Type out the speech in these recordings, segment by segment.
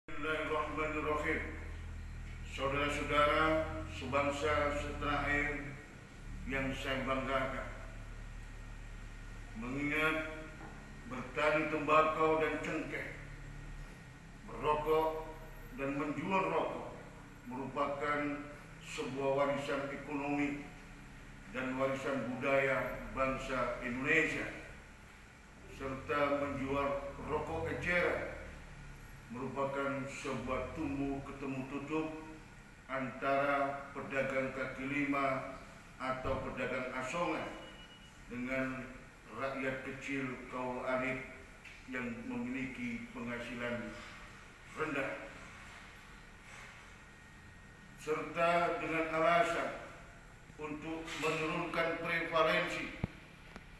Bismillahirrahmanirrahim. Saudara-saudara sebangsa setanah air yang saya banggakan, mengingat bertani tembakau dan cengkeh, merokok dan menjual rokok merupakan sebuah warisan ekonomi dan warisan budaya bangsa Indonesia, serta menjual rokok eceran merupakan sebuah tumbuh ketemu tutup antara pedagang kaki lima atau pedagang asongan dengan rakyat kecil kaum alit yang memiliki penghasilan rendah, serta dengan alasan untuk menurunkan prevalensi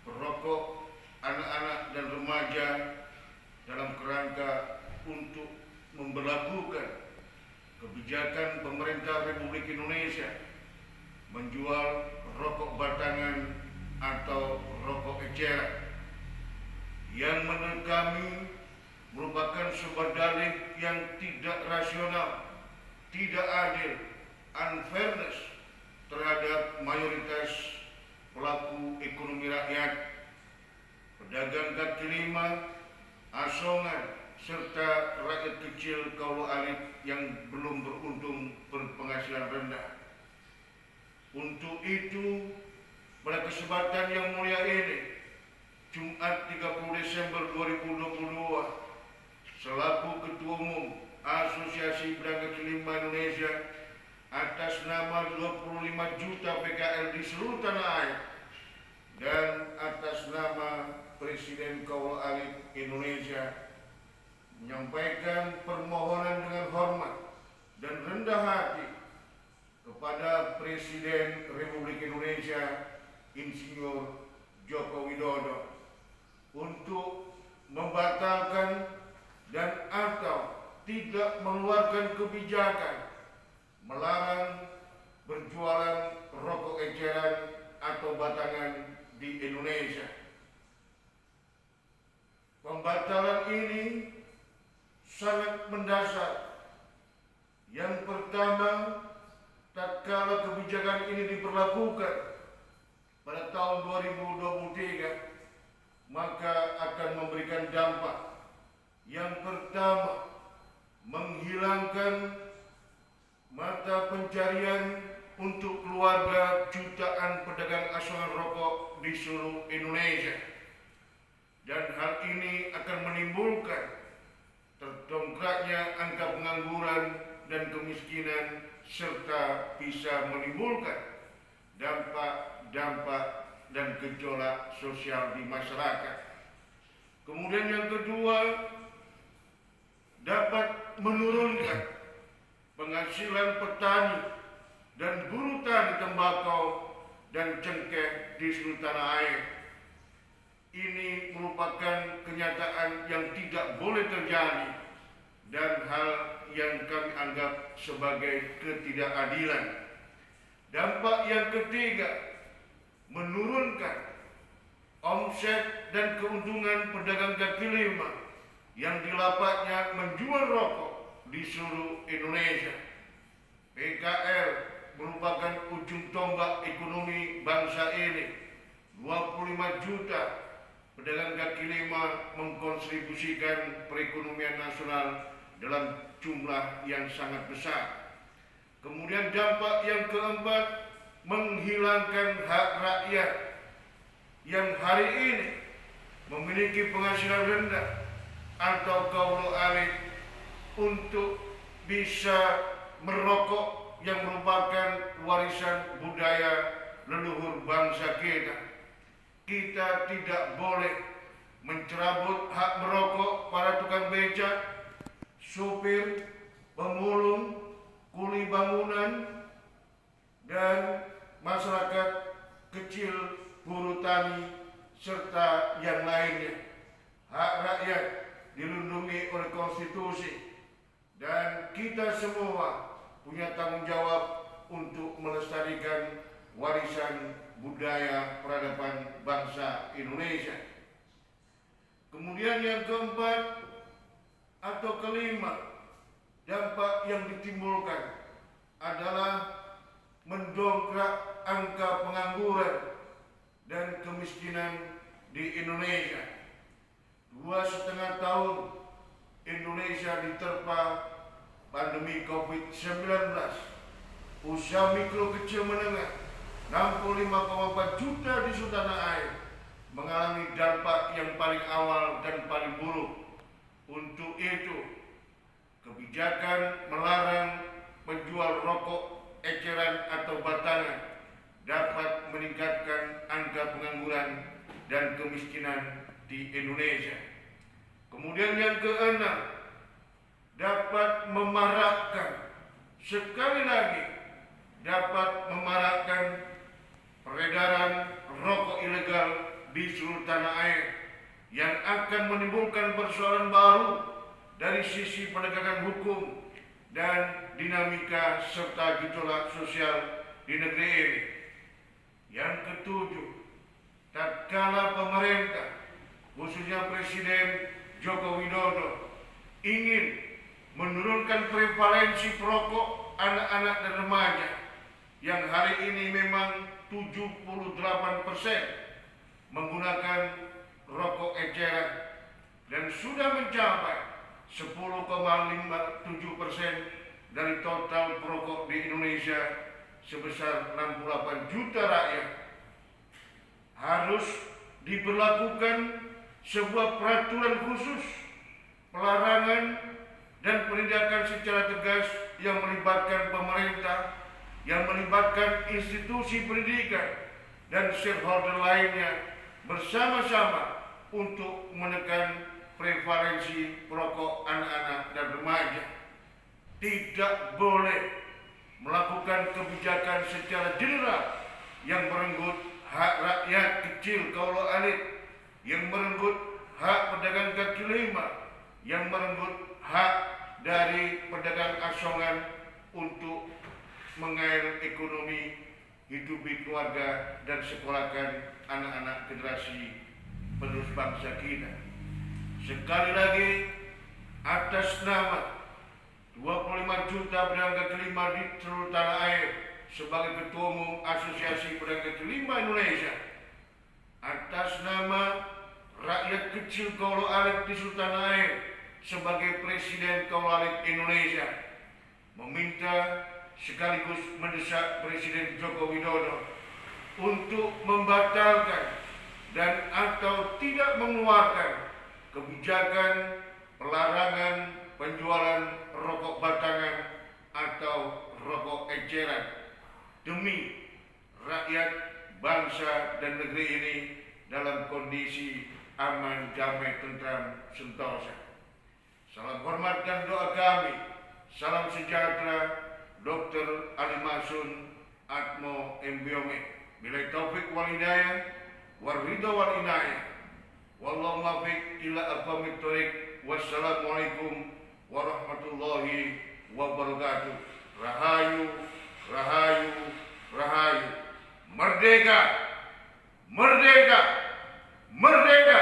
perokok anak-anak dan remaja dalam kerangka untuk memberlakukan kebijakan pemerintah Republik Indonesia menjual rokok batangan atau rokok eceran, yang menurut kami merupakan sebuah dalih yang tidak rasional, tidak adil, unfairness terhadap mayoritas pelaku ekonomi rakyat, pedagang kaki lima, asongan, serta rakyat kecil kaum alit yang belum beruntung berpenghasilan rendah. Untuk itu, pada kesempatan yang mulia ini, Jumat 30 Desember 2022, selaku Ketua Umum Asosiasi Pedagang Kaki Lima Indonesia, atas nama 25 juta PKL di seluruh tanah air dan atas nama Presiden Kaum Alit Indonesia, menyampaikan permohonan dengan hormat dan rendah hati kepada Presiden Republik Indonesia Insinyur Joko Widodo untuk membatalkan dan atau tidak mengeluarkan kebijakan melarang berjualan rokok eceran atau batangan di Indonesia. Pembatalan ini sangat mendasar. Yang pertama, tatkala kebijakan ini diberlakukan pada tahun 2023, maka akan memberikan dampak. Yang pertama, menghilangkan mata pencarian untuk keluarga jutaan pedagang asongan rokok di seluruh Indonesia, dan hal ini akan menimbulkan terdongkraknya angka pengangguran dan kemiskinan, serta bisa menimbulkan dampak-dampak dan gejolak sosial di masyarakat. Kemudian yang kedua, dapat menurunkan penghasilan petani dan buruh tani tembakau dan cengkeh di seluruh tanah air. Ini merupakan kenyataan yang tidak boleh terjadi dan hal yang kami anggap sebagai ketidakadilan. Dampak yang ketiga, menurunkan omset dan keuntungan pedagang kaki lima yang di lapaknya menjual rokok di seluruh Indonesia. PKL merupakan ujung tombak ekonomi bangsa ini. 25 juta pedagang kaki lima mengkontribusikan perekonomian nasional dalam jumlah yang sangat besar. Kemudian dampak yang keempat, menghilangkan hak rakyat yang hari ini memiliki penghasilan rendah atau kaum alit untuk bisa merokok yang merupakan warisan budaya leluhur bangsa kita. Kita tidak boleh mencerabut hak merokok para tukang becak, supir, pemulung, kuli bangunan, dan masyarakat kecil, buruh tani, serta yang lainnya. Hak rakyat dilindungi oleh konstitusi, dan kita semua punya tanggung jawab untuk melestarikan warisan budaya peradaban bangsa Indonesia. Kemudian yang keempat atau kelima, dampak yang ditimbulkan adalah mendongkrak angka pengangguran dan kemiskinan di Indonesia. 2,5 tahun Indonesia diterpa pandemi COVID-19. Usaha mikro kecil menengah 65,4 juta di seluruh tanah air mengalami dampak yang paling awal dan paling buruk. Untuk itu, kebijakan melarang menjual rokok eceran atau batangan dapat meningkatkan angka pengangguran dan kemiskinan di Indonesia. Kemudian yang keenam, dapat memarakkan, sekali lagi dapat memarakkan peredaran rokok ilegal di seluruh tanah air yang akan menimbulkan persoalan baru dari sisi penegakan hukum dan dinamika serta gejolak sosial di negeri ini. Yang ketujuh, tatkala pemerintah, khususnya Presiden Joko Widodo, ingin menurunkan prevalensi perokok anak-anak dan remaja yang hari ini memang 78% menggunakan rokok eceran dan sudah mencapai 10,57% dari total perokok di Indonesia sebesar 68 juta rakyat. Harus diberlakukan sebuah peraturan khusus pelarangan dan penindakan secara tegas yang melibatkan pemerintah, yang melibatkan institusi pendidikan dan stakeholder lainnya bersama-sama untuk menekan prevalensi perokok anak-anak dan remaja. Tidak boleh melakukan kebijakan secara general yang merenggut hak rakyat kecil kaulo alit, yang merenggut hak pedagang kaki lima, yang merenggut hak dari pedagang asongan untuk mengair ekonomi, hidupi keluarga dan sekolahkan anak-anak generasi penerus bangsa kita. Sekali lagi, atas nama 25 juta pedagang kaki lima di seluruh tanah air sebagai Ketua Umum Asosiasi Pedagang Kaki Lima Indonesia, atas nama rakyat kecil kaulo alit di seluruh tanah air sebagai Presiden kaulo alit Indonesia, meminta sekaligus mendesak Presiden Joko Widodo untuk membatalkan dan atau tidak mengeluarkan kebijakan pelarangan penjualan rokok batangan atau rokok eceran demi rakyat, bangsa dan negeri ini dalam kondisi aman, damai, tentram, sentosa. Salam hormat dan doa kami. Salam sejahtera. Dr. Ali Masun Atmo Mbiome. Bila taufik wal hidayah, wal ridha wal inayah. Wallahu muwaffiq ila aqwamit thoriq. Wassalamualaikum warahmatullahi wabarakatuh. Rahayu, rahayu, rahayu. Merdeka, merdeka, merdeka.